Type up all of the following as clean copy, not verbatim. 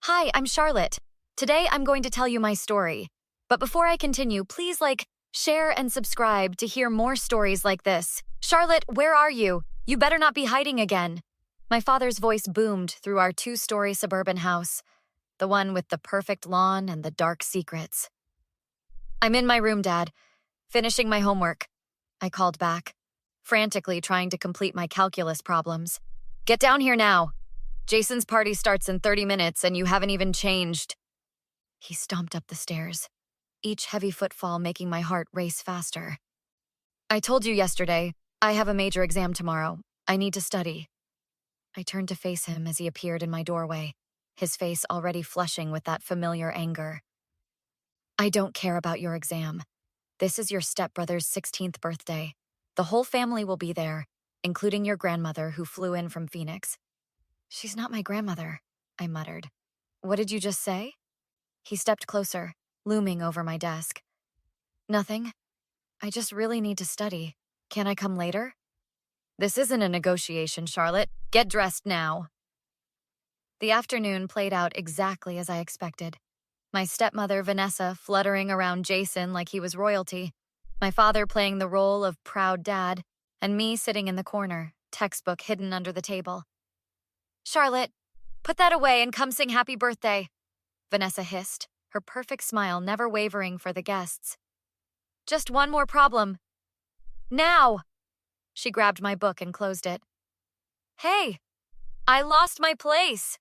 Hi, I'm Charlotte. Today I'm going to tell you my story. But before I continue, please share and subscribe to hear more stories like this. Charlotte, where are you? You better not be hiding again. My father's voice boomed through our two-story suburban house, the one with the perfect lawn and the dark secrets. I'm in my room, Dad, finishing my homework. I called back, frantically trying to complete my calculus problems. Get down here now. Jason's party starts in 30 minutes and you haven't even changed. He stomped up the stairs, each heavy footfall making my heart race faster. I told you yesterday, I have a major exam tomorrow. I need to study. I turned to face him as he appeared in my doorway, his face already flushing with that familiar anger. I don't care about your exam. This is your stepbrother's 16th birthday. The whole family will be there, including your grandmother who flew in from Phoenix. She's not my grandmother, I muttered. What did you just say? He stepped closer, looming over my desk. Nothing. I just really need to study. Can I come later? This isn't a negotiation, Charlotte. Get dressed now. The afternoon played out exactly as I expected. My stepmother, Vanessa, fluttering around Jason like he was royalty. My father playing the role of proud dad, and me sitting in the corner, textbook hidden under the table. Charlotte, put that away and come sing happy birthday, Vanessa hissed, her perfect smile never wavering for the guests. Just one more problem. Now! She grabbed my book and closed it. Hey, I lost my place.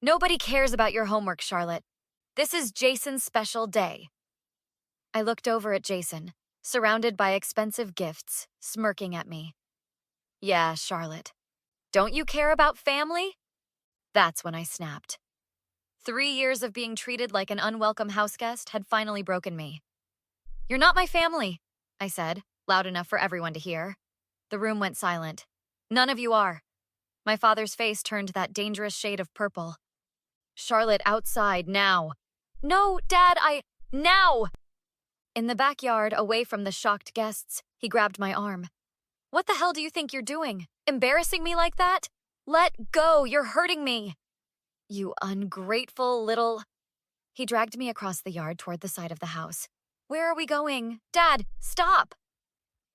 Nobody cares about your homework, Charlotte. This is Jason's special day. I looked over at Jason, surrounded by expensive gifts, smirking at me. Yeah, Charlotte. Don't you care about family? That's when I snapped. 3 years of being treated like an unwelcome houseguest had finally broken me. You're not my family, I said, loud enough for everyone to hear. The room went silent. None of you are. My father's face turned that dangerous shade of purple. Charlotte, outside, now. No, Dad, now! In the backyard, away from the shocked guests, he grabbed my arm. What the hell do you think you're doing? Embarrassing me like that? Let go, you're hurting me. You ungrateful little... He dragged me across the yard toward the side of the house. Where are we going? Dad, stop!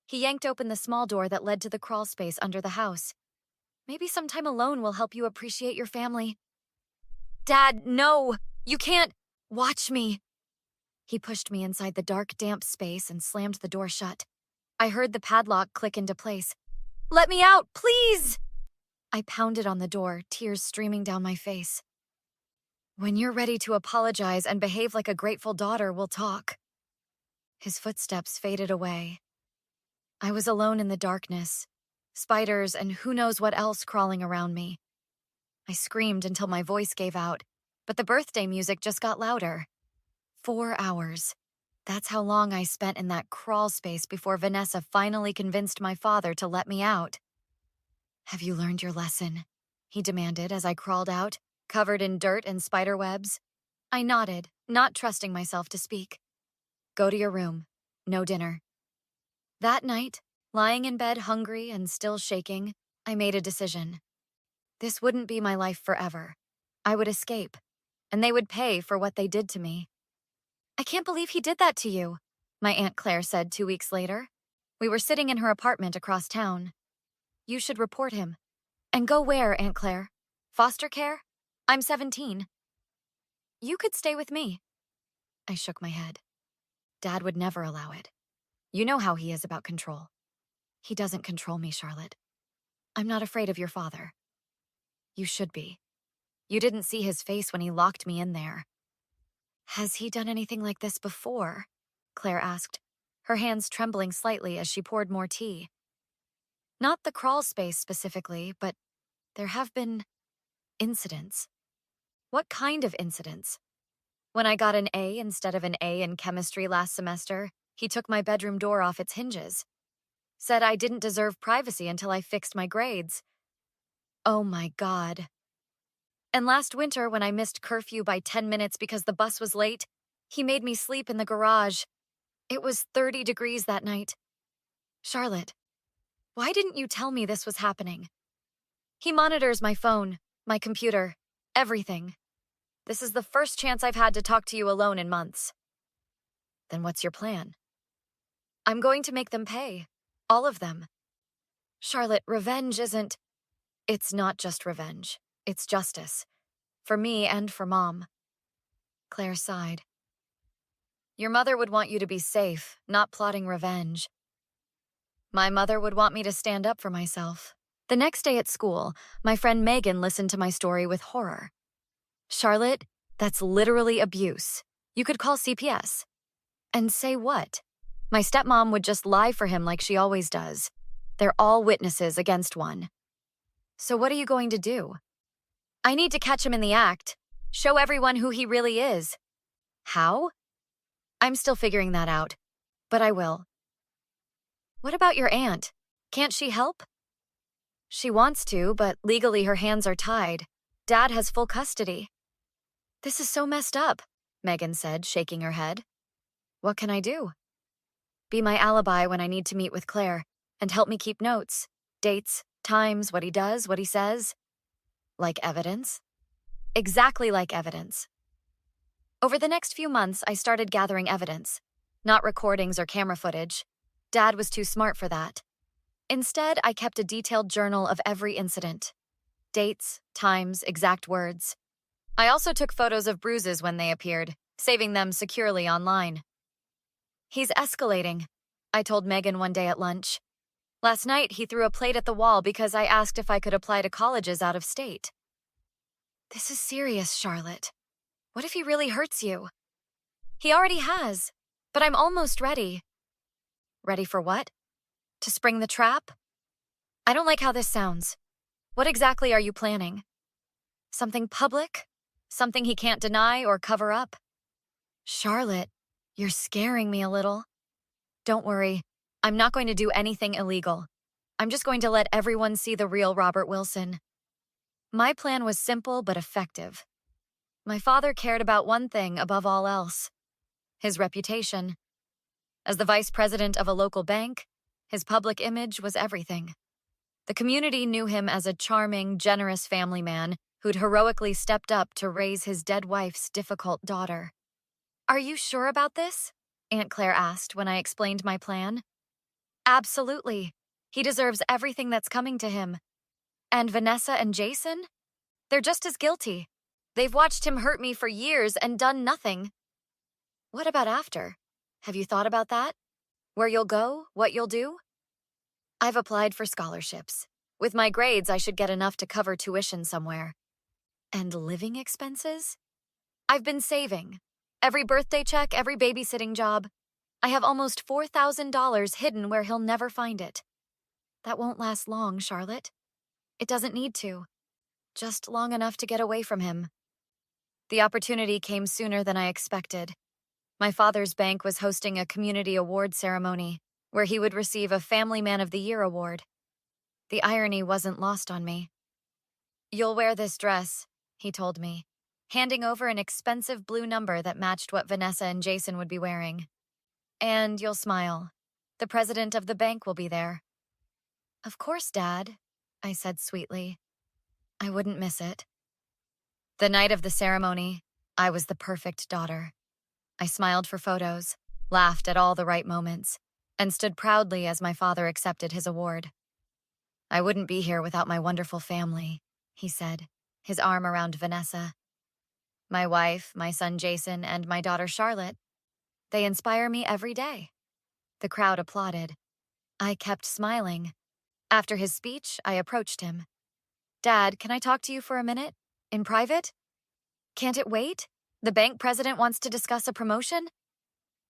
He yanked open the small door that led to the crawl space under the house. Maybe some time alone will help you appreciate your family. Dad, no! You can't... Watch me! He pushed me inside the dark, damp space and slammed the door shut. I heard the padlock click into place. Let me out, please! I pounded on the door, tears streaming down my face. When you're ready to apologize and behave like a grateful daughter, we'll talk. His footsteps faded away. I was alone in the darkness, spiders and who knows what else crawling around me. I screamed until my voice gave out, but the birthday music just got louder. 4 hours. That's how long I spent in that crawl space before Vanessa finally convinced my father to let me out. Have you learned your lesson? He demanded as I crawled out, covered in dirt and spider webs. I nodded, not trusting myself to speak. Go to your room. No dinner. That night, lying in bed hungry and still shaking, I made a decision. This wouldn't be my life forever. I would escape, and they would pay for what they did to me. I can't believe he did that to you, my Aunt Claire said 2 weeks later. We were sitting in her apartment across town. You should report him. And go where, Aunt Claire? Foster care? I'm 17. You could stay with me. I shook my head. Dad would never allow it. You know how he is about control. He doesn't control me, Charlotte. I'm not afraid of your father. You should be. You didn't see his face when he locked me in there. Has he done anything like this before? Claire asked, her hands trembling slightly as she poured more tea. Not the crawl space specifically, but there have been incidents. What kind of incidents? When I got an A instead of an A in chemistry last semester, he took my bedroom door off its hinges. Said I didn't deserve privacy until I fixed my grades. Oh my God. And last winter, when I missed curfew by 10 minutes because the bus was late, he made me sleep in the garage. It was 30 degrees that night. Charlotte, why didn't you tell me this was happening? He monitors my phone, my computer, everything. This is the first chance I've had to talk to you alone in months. Then what's your plan? I'm going to make them pay. All of them. Charlotte, revenge isn't... It's not just revenge. It's justice. For me and for Mom. Claire sighed. Your mother would want you to be safe, not plotting revenge. My mother would want me to stand up for myself. The next day at school, my friend Megan listened to my story with horror. Charlotte, that's literally abuse. You could call CPS. And say what? My stepmom would just lie for him like she always does. They're all witnesses against one. So what are you going to do? I need to catch him in the act. Show everyone who he really is. How? I'm still figuring that out, but I will. What about your aunt? Can't she help? She wants to, but legally her hands are tied. Dad has full custody. This is so messed up, Megan said, shaking her head. What can I do? Be my alibi when I need to meet with Claire, and help me keep notes, dates, times, what he does, what he says. Like evidence? Exactly like evidence. Over the next few months, I started gathering evidence. Not recordings or camera footage. Dad was too smart for that. Instead, I kept a detailed journal of every incident. Dates, times, exact words. I also took photos of bruises when they appeared, saving them securely online. He's escalating, I told Megan one day at lunch. Last night, he threw a plate at the wall because I asked if I could apply to colleges out of state. This is serious, Charlotte. What if he really hurts you? He already has, but I'm almost ready. Ready for what? To spring the trap? I don't like how this sounds. What exactly are you planning? Something public? Something he can't deny or cover up? Charlotte, you're scaring me a little. Don't worry, I'm not going to do anything illegal. I'm just going to let everyone see the real Robert Wilson. My plan was simple but effective. My father cared about one thing above all else: his reputation. As the vice president of a local bank, his public image was everything. The community knew him as a charming, generous family man who'd heroically stepped up to raise his dead wife's difficult daughter. Are you sure about this? Aunt Claire asked when I explained my plan. Absolutely. He deserves everything that's coming to him. And Vanessa and Jason? They're just as guilty. They've watched him hurt me for years and done nothing. What about after? Have you thought about that? Where you'll go? What you'll do? I've applied for scholarships. With my grades, I should get enough to cover tuition somewhere. And living expenses? I've been saving. Every birthday check, every babysitting job. I have almost $4,000 hidden where he'll never find it. That won't last long, Charlotte. It doesn't need to. Just long enough to get away from him. The opportunity came sooner than I expected. My father's bank was hosting a community award ceremony where he would receive a Family Man of the Year award. The irony wasn't lost on me. You'll wear this dress, he told me, handing over an expensive blue number that matched what Vanessa and Jason would be wearing. And you'll smile. The president of the bank will be there. Of course, Dad, I said sweetly. I wouldn't miss it. The night of the ceremony, I was the perfect daughter. I smiled for photos, laughed at all the right moments, and stood proudly as my father accepted his award. I wouldn't be here without my wonderful family, he said, his arm around Vanessa. My wife, my son Jason, and my daughter Charlotte. They inspire me every day. The crowd applauded. I kept smiling. After his speech, I approached him. Dad, can I talk to you for a minute? In private? Can't it wait? The bank president wants to discuss a promotion?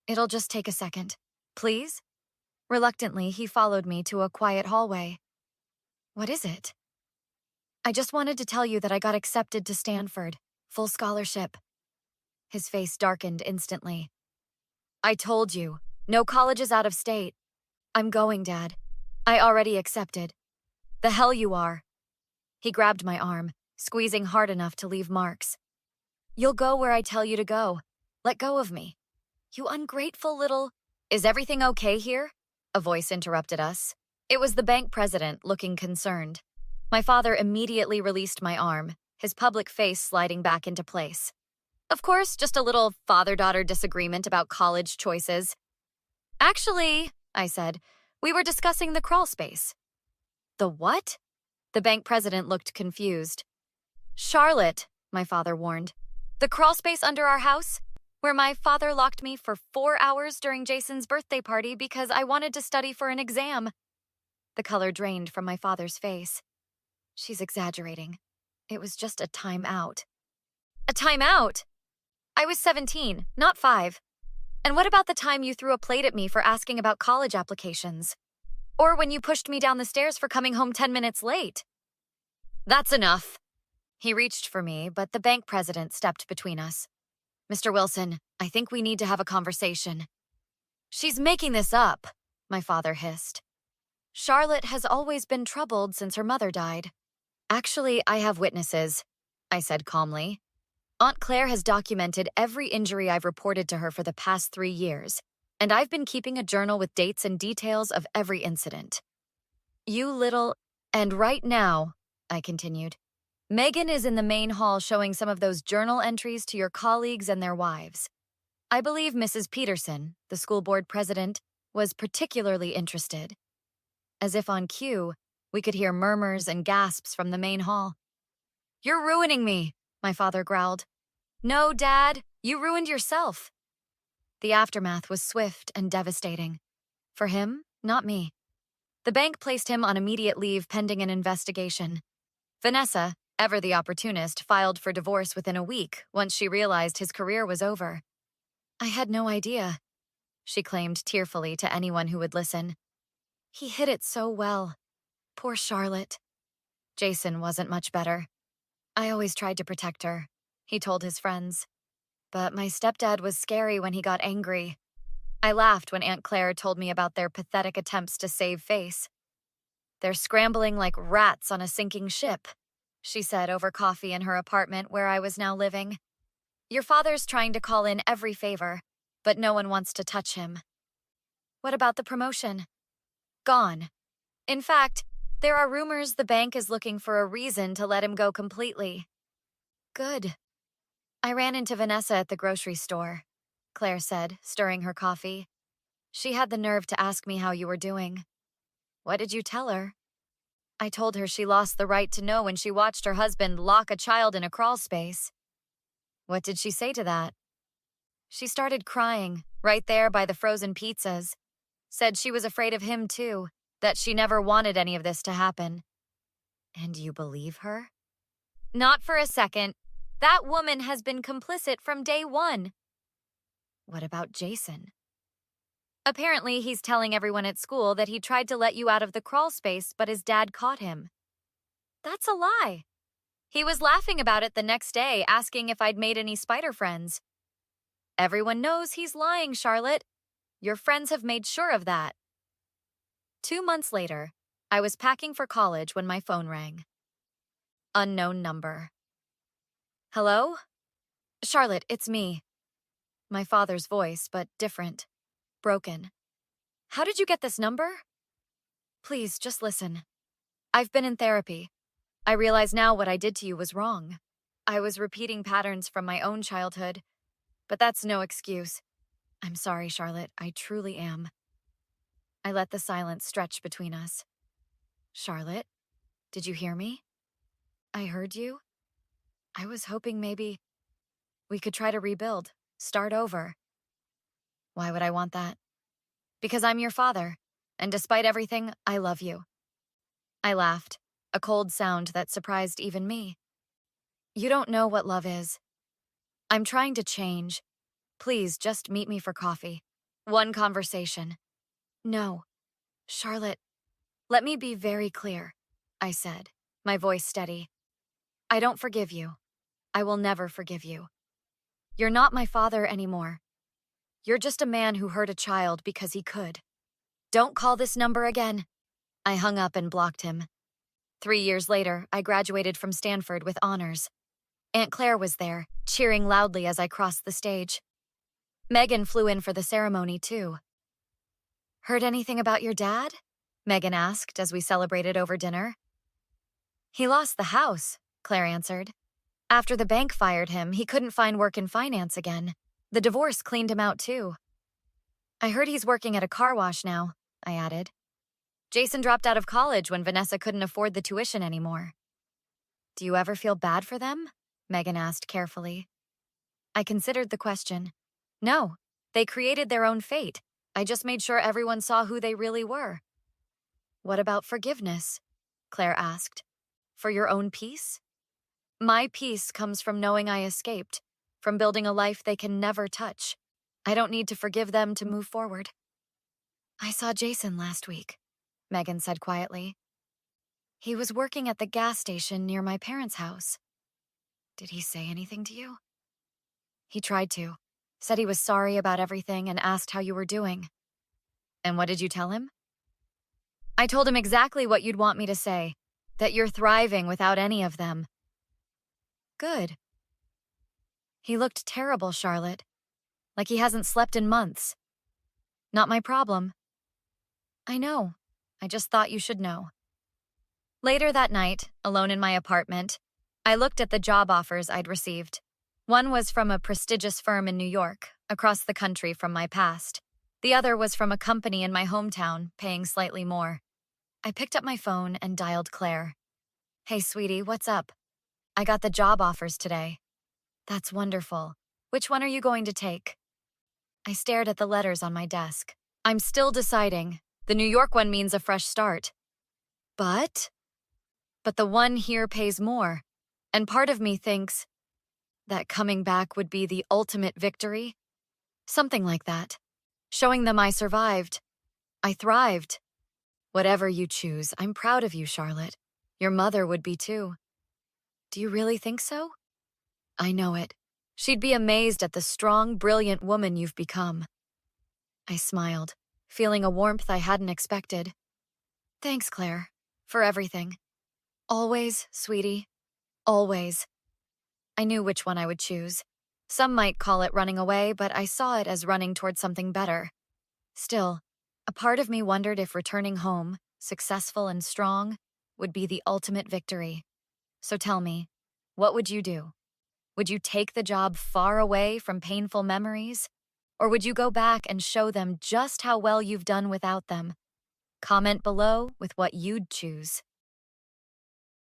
It'll just take a second. Please? Reluctantly, he followed me to a quiet hallway. What is it? I just wanted to tell you that I got accepted to Stanford. Full scholarship. His face darkened instantly. I told you. No colleges out of state. I'm going, Dad. I already accepted. The hell you are. He grabbed my arm, squeezing hard enough to leave marks. You'll go where I tell you to go. Let go of me. You ungrateful little... Is everything okay here? A voice interrupted us. It was the bank president, looking concerned. My father immediately released my arm, his public face sliding back into place. Of course, just a little father-daughter disagreement about college choices. Actually, I said, we were discussing the crawl space. The what? The bank president looked confused. Charlotte, my father warned. The crawl space under our house, where my father locked me for 4 hours during Jason's birthday party because I wanted to study for an exam. The color drained from my father's face. She's exaggerating. It was just a time out. A time out? I was 17, not 5. And what about the time you threw a plate at me for asking about college applications? Or when you pushed me down the stairs for coming home 10 minutes late? That's enough. He reached for me, but the bank president stepped between us. Mr. Wilson, I think we need to have a conversation. She's making this up, my father hissed. Charlotte has always been troubled since her mother died. Actually, I have witnesses, I said calmly. Aunt Claire has documented every injury I've reported to her for the past 3 years, and I've been keeping a journal with dates and details of every incident. And right now, I continued, Megan is in the main hall showing some of those journal entries to your colleagues and their wives. I believe Mrs. Peterson, the school board president, was particularly interested. As if on cue, we could hear murmurs and gasps from the main hall. You're ruining me, my father growled. No, Dad, you ruined yourself. The aftermath was swift and devastating. For him, not me. The bank placed him on immediate leave pending an investigation. Vanessa, ever the opportunist, filed for divorce within a week once she realized his career was over. I had no idea, she claimed tearfully to anyone who would listen. He hid it so well. Poor Charlotte. Jason wasn't much better. I always tried to protect her, he told his friends. But my stepdad was scary when he got angry. I laughed when Aunt Claire told me about their pathetic attempts to save face. They're scrambling like rats on a sinking ship, she said over coffee in her apartment where I was now living. Your father's trying to call in every favor, but no one wants to touch him. What about the promotion? Gone. In fact, there are rumors the bank is looking for a reason to let him go completely. Good. I ran into Vanessa at the grocery store, Claire said, stirring her coffee. She had the nerve to ask me how you were doing. What did you tell her? I told her she lost the right to know when she watched her husband lock a child in a crawl space. What did she say to that? She started crying, right there by the frozen pizzas. Said she was afraid of him too, that she never wanted any of this to happen. And you believe her? Not for a second. That woman has been complicit from day one. What about Jason? Apparently, he's telling everyone at school that he tried to let you out of the crawl space, but his dad caught him. That's a lie. He was laughing about it the next day, asking if I'd made any spider friends. Everyone knows he's lying, Charlotte. Your friends have made sure of that. 2 months later, I was packing for college when my phone rang. Unknown number. Hello? Charlotte, it's me. My father's voice, but different. Broken. How did you get this number? Please, just listen. I've been in therapy. I realize now what I did to you was wrong. I was repeating patterns from my own childhood, but that's no excuse. I'm sorry, Charlotte. I truly am. I let the silence stretch between us. Charlotte, did you hear me? I heard you. I was hoping maybe we could try to rebuild, start over. Why would I want that? Because I'm your father, and despite everything, I love you. I laughed, a cold sound that surprised even me. You don't know what love is. I'm trying to change. Please, just meet me for coffee. One conversation. No. Charlotte, let me be very clear, I said, my voice steady. I don't forgive you. I will never forgive you. You're not my father anymore. You're just a man who hurt a child because he could. Don't call this number again. I hung up and blocked him. 3 years later, I graduated from Stanford with honors. Aunt Claire was there, cheering loudly as I crossed the stage. Megan flew in for the ceremony, too. Heard anything about your dad? Megan asked as we celebrated over dinner. He lost the house, Claire answered. After the bank fired him, he couldn't find work in finance again. The divorce cleaned him out too. I heard he's working at a car wash now, I added. Jason dropped out of college when Vanessa couldn't afford the tuition anymore. Do you ever feel bad for them? Megan asked carefully. I considered the question. No, they created their own fate. I just made sure everyone saw who they really were. What about forgiveness? Claire asked. For your own peace? My peace comes from knowing I escaped, from building a life they can never touch. I don't need to forgive them to move forward. I saw Jason last week, Megan said quietly. He was working at the gas station near my parents' house. Did he say anything to you? He tried to. Said he was sorry about everything and asked how you were doing. And what did you tell him? I told him exactly what you'd want me to say, that you're thriving without any of them. Good. He looked terrible, Charlotte. Like he hasn't slept in months. Not my problem. I know. I just thought you should know. Later that night, alone in my apartment, I looked at the job offers I'd received. One was from a prestigious firm in New York, across the country from my past. The other was from a company in my hometown, paying slightly more. I picked up my phone and dialed Claire. Hey, sweetie, what's up? I got the job offers today. That's wonderful. Which one are you going to take? I stared at the letters on my desk. I'm still deciding. The New York one means a fresh start. But the one here pays more. And part of me thinks that coming back would be the ultimate victory. Something like that. Showing them I survived. I thrived. Whatever you choose, I'm proud of you, Charlotte. Your mother would be too. Do you really think so? I know it. She'd be amazed at the strong, brilliant woman you've become. I smiled, feeling a warmth I hadn't expected. Thanks, Claire, for everything. Always, sweetie. Always. I knew which one I would choose. Some might call it running away, but I saw it as running towards something better. Still, a part of me wondered if returning home, successful and strong, would be the ultimate victory. So tell me, what would you do? Would you take the job far away from painful memories? Or would you go back and show them just how well you've done without them? Comment below with what you'd choose.